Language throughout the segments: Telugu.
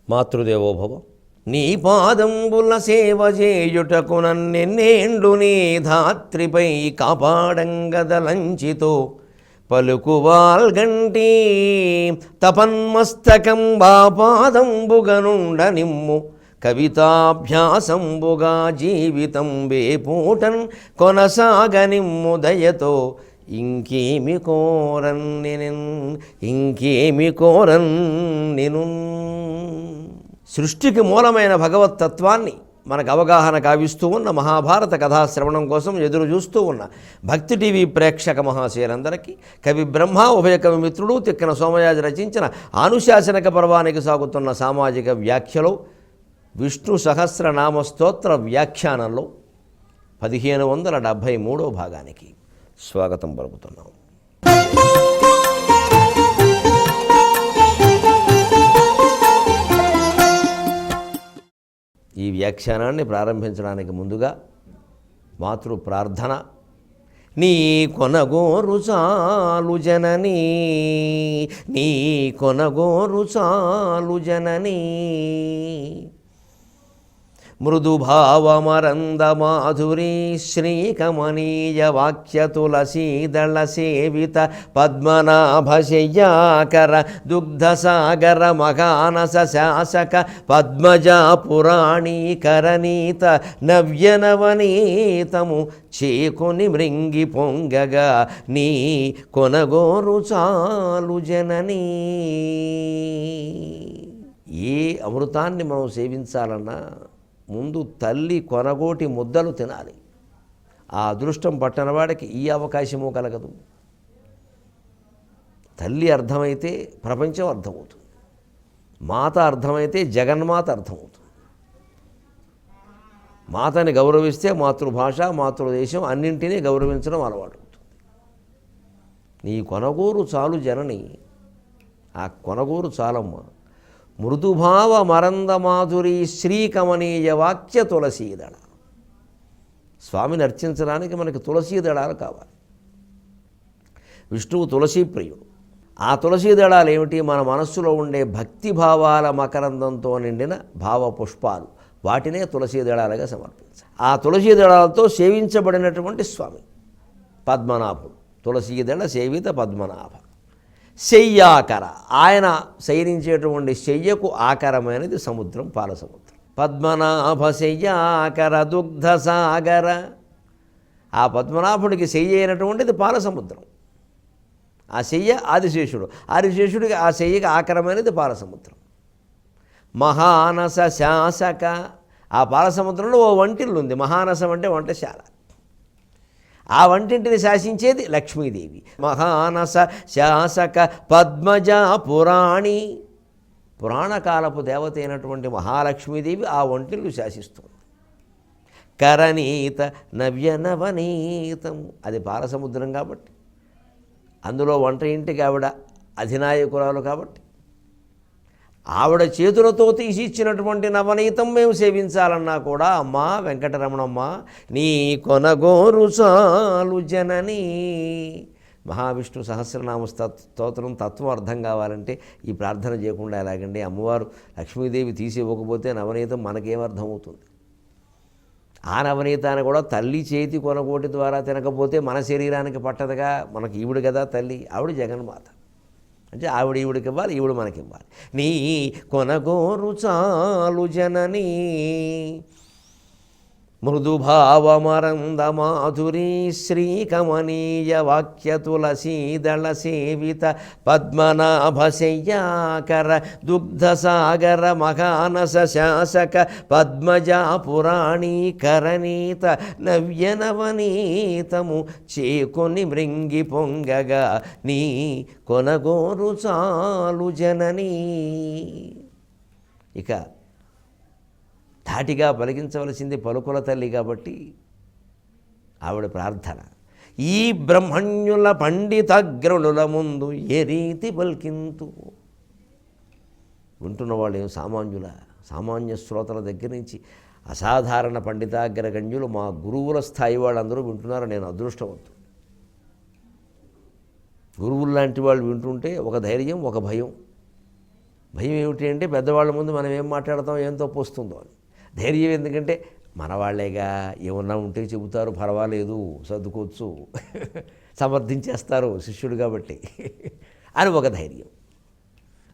మాతృదేవోభవ. నీ పాదంబుల సేవ చేయుటకు నన్నెన్నేండు నీ ధాత్రిపై కాపాడంగదలంచితో పలుకువాల్గంటి తపన్మస్తకం బాపాదంబుగనుండ నిమ్ము కవితాభ్యాసంబుగా జీవితం వేపూటన్ కొనసాగనిమ్ము దయతో ఇంకేమి కోరన్ నిను. సృష్టికి మూలమైన భగవత్తత్వాన్ని మనకు అవగాహన కావిస్తూ ఉన్న మహాభారత కథాశ్రవణం కోసం ఎదురు చూస్తూ ఉన్న భక్తి టీవీ ప్రేక్షక మహాశయులందరికీ కవి బ్రహ్మ ఉభయ కవి మిత్రుడు తిక్కన సోమయాజి రచించిన ఆనుశాసనిక పర్వానికి సాగుతున్న సామాజిక వ్యాఖ్యలో విష్ణు సహస్రనామ స్తోత్ర వ్యాఖ్యానంలో 1573వ భాగానికి స్వాగతం పలుకుతున్నాం. ఈ వ్యాఖ్యానాన్ని ప్రారంభించడానికి ముందుగా మాతృ ప్రార్థన. నీ కొనగోరు చాలు జననీ, నీ కొనగోరు చాలు జననీ, మృదుభావమరంద మాధురీ శ్రీకమనీయ వాక్య తులసీదళ సేవిత పద్మనాభశయ్యాకర దుగ్ధసాగర మఘానస శాసక పద్మజా పురాణీకరణీత నవ్యనవనీతము చేకొని మృంగి పొంగగా నీ కొనగోరు చాలు జననీ. ఏ అమృతాన్ని మనం సేవించాలన్నా ముందు తల్లి కొనగోటి ముద్దలు తినాలి. ఆ అదృష్టం పట్టనవాడికి ఈ అవకాశము కలగదు. తల్లి అర్థమైతే ప్రపంచం అర్థమవుతుంది, మాత అర్థమైతే జగన్మాత అర్థమవుతుంది. మాతని గౌరవిస్తే మాతృభాష మాతృదేశం అన్నింటినీ గౌరవించడం అలవాటు అవుతుంది. నీ కొనగోరు చాలు జనని, ఆ కొనగోరు చాలమ్మ. మృదుభావ మరంద మాధురి శ్రీకమనీయ వాక్య తులసీదళ. స్వామిని అర్చించడానికి మనకి తులసీదళాలు కావాలి. విష్ణువు తులసీ ప్రియుడు. ఆ తులసీదళాలు ఏమిటి? మన మనస్సులో ఉండే భక్తిభావాల మకరందంతో నిండిన భావ పుష్పాలు. వాటినే తులసీదళాలుగా సమర్పించాలి. ఆ తులసీదళాలతో సేవించబడినటువంటి స్వామి పద్మనాభుడు. తులసీదళ సేవిత పద్మనాభ. శయ్యాకర, ఆయన శయనించేటువంటి శయ్యకు ఆకరమైనది సముద్రం, పాల సముద్రం. పద్మనాభ శయ్యాకర దుగ్ధసాగర, ఆ పద్మనాభుడికి శయ్య అయినటువంటిది పాల సముద్రం. ఆ శయ్య ఆదిశేషుడు, ఆదిశేషుడికి ఆ శయ్యకి ఆకరమైనది పాల సముద్రం. మహానస శాసక, ఆ పాల సముద్రంలో ఓ వంటిల్లు ఉంది. మహానసం అంటే వంటశాల. ఆ వంటింటిని శాసించేది లక్ష్మీదేవి. మహానస శాసక పద్మజా పురాణి, పురాణకాలపు దేవత అయినటువంటి మహాలక్ష్మీదేవి ఆ వంటిల్లు శాసిస్తుంది. కరణీత నవ్యనవనీతం, అది పాలసముద్రం కాబట్టి, అందులో వంట ఇంటికి ఆవిడ అధినాయకురాలు కాబట్టి, ఆవిడ చేతులతో తీసి ఇచ్చినటువంటి నవనీతం మేము సేవించాలన్నా కూడా అమ్మా వెంకటరమణమ్మ నీ కొనగోరు చాలు జననీ. మహావిష్ణు సహస్రనామ స్తోత్రం తత్వం అర్థం కావాలంటే ఈ ప్రార్థన చేయకుండా ఎలాగండి? అమ్మవారు లక్ష్మీదేవి తీసి ఇవ్వకపోతే నవనీతం మనకేమర్థమవుతుంది? ఆ నవనీతాన్ని కూడా తల్లి చేతి కొనగోటి ద్వారా తినకపోతే మన శరీరానికి పట్టదుగా. మనకి ఈవిడ కదా తల్లి, ఆవిడ జగన్మాత. అంటే ఆవిడ ఈవిడికి ఇవ్వాలి, ఈవిడ మనకి ఇవ్వాలి. నీ కొనగోరు చాలు జననీ, మృదుభావమరంద మాధురీ శ్రీకమనీయ వాక్య తులసీదళ సేవిత పద్మనాభశయ్యాకర దుగ్ధసాగర మఘానస శాసక పద్మజా పురాణీకరణీత నవ్యనవనీతము చేకొని మృంగి పొంగగా నీ కొనగోరు చాలు జననీ. ఇక ధాటిగా పలికించవలసింది పలుకుల తల్లి కాబట్టి ఆవిడ ప్రార్థన. ఈ బ్రహ్మణ్యుల పండితగ్రణుల ముందు ఏ రీతి పలికింతు. వింటున్న వాళ్ళు ఏం సామాన్యుల, సామాన్య శ్రోతల దగ్గర నుంచి అసాధారణ పండితాగ్రగణ్యులు మా గురువుల స్థాయి వాళ్ళందరూ వింటున్నారు. నేను అదృష్టవంతుడు. గురువులు లాంటి వాళ్ళు వింటుంటే ఒక ధైర్యం, ఒక భయం. భయం ఏమిటి అంటే పెద్దవాళ్ళ ముందు మనం ఏం మాట్లాడతాం, ఏం తప్పు వస్తుందో అని. ధైర్యం ఎందుకంటే మనవాళ్లేగా, ఏమన్నా ఉంటే చెబుతారు, పర్వాలేదు, సర్దుకోవచ్చు, సమర్థించేస్తారు శిష్యుడు కాబట్టి అని ఒక ధైర్యం.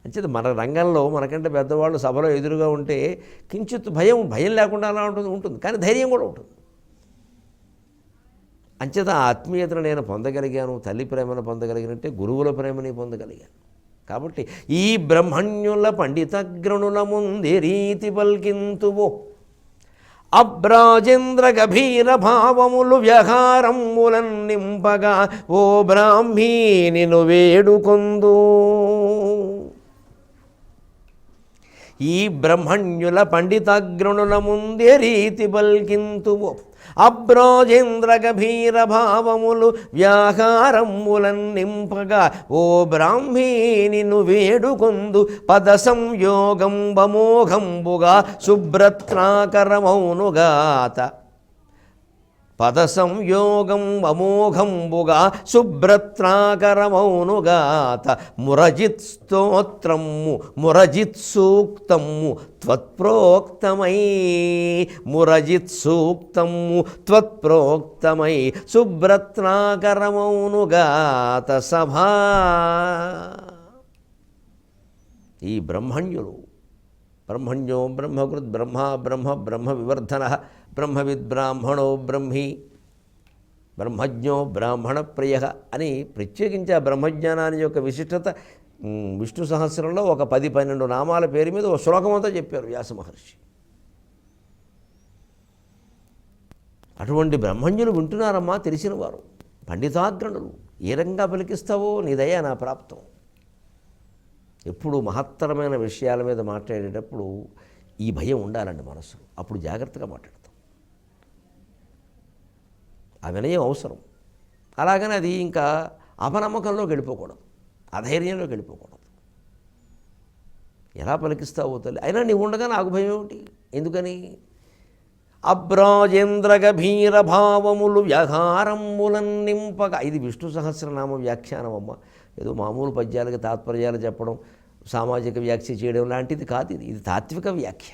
అంచేత మన రంగంలో మనకంటే పెద్దవాళ్ళు సభలో ఎదురుగా ఉంటే కించిత్ భయం లేకుండా అలా ఉంటుంది, కానీ ధైర్యం కూడా ఉంటుంది. అంచేత ఆ ఆత్మీయతను నేను పొందగలిగాను, తల్లి ప్రేమను పొందగలిగినట్టే గురువుల ప్రేమని పొందగలిగాను. కాబట్టి ఈ బ్రహ్మణ్యుల పండితగ్రణుల ముందే రీతి పల్కింతువో, అబ్రాజేంద్ర గభీర భావములు వ్యహారములన్ నింపగా, ఓ బ్రాహ్మీ నిన్ను వేడుకొందు. ఈ బ్రహ్మణ్యుల పండితగ్రణుల ముందే రీతి పల్కింతువో, అబ్రాజేంద్ర గభీర భావములు వ్యాహారములన్ నింపగా, ఓ బ్రాహ్మీ నిన్ను వేడుకొందు. పద సంయోగంబమోఘంబుగా శుభ్రత్నాకరమౌనుగాత, పద సంయోగం అమోఘంబుగా శుభ్రత్నాకరమౌనుగాత, మురజిత్ స్తోత్రము మురజిత్ సూక్తము త్వత్ప్రోక్తమై, మురజిత్ సూక్తము త్వత్ప్రోక్తమై శుభ్రత్నాకరమౌనుగాత సభా. ఈ బ్రహ్మణ్యులు, బ్రహ్మణ్యో బ్రహ్మకృత్ బ్రహ్మ వివర్ధన బ్రహ్మవిద్బ్రాహ్మణో బ్రహ్మీ బ్రహ్మజ్ఞో బ్రాహ్మణ ప్రియ అని ప్రత్యేకించి ఆ బ్రహ్మజ్ఞానాన్ని యొక్క విశిష్టత విష్ణు సహస్రంలో ఒక 10-12 నామాల పేరు మీద ఒక శ్లోకం అంతా చెప్పారు వ్యాస మహర్షి. అటువంటి బ్రహ్మజ్ఞులు వింటున్నారమ్మా, తెలిసిన వారు, పండితాగ్రణులు. ఏ రంగా పలికిస్తావో నీ దయ నా ప్రాప్తం. ఎప్పుడు మహత్తరమైన విషయాల మీద మాట్లాడేటప్పుడు ఈ భయం ఉండాలండి మనసు, అప్పుడు జాగ్రత్తగా మాట్లాడతాం. ఆ వినయం అవసరం. అలాగని అది ఇంకా అపనమ్మకంలోకి వెళ్ళిపోకూడదు, అధైర్యంలోకి వెళ్ళిపోకూడదు. ఎలా పలికిస్తావో తల్లి, అయినా నీవు ఉండగా నాకు భయం ఏమిటి, ఎందుకని? అబ్రాజేంద్ర గభీర భావములు వ్యహారములన్ నింపగా. ఇది విష్ణు సహస్రనామ వ్యాఖ్యానం అమ్మ, ఏదో మామూలు పద్యాలకి తాత్పర్యాలు చెప్పడం, సామాజిక వ్యాఖ్య చేయడం లాంటిది కాదు. ఇది తాత్విక వ్యాఖ్య.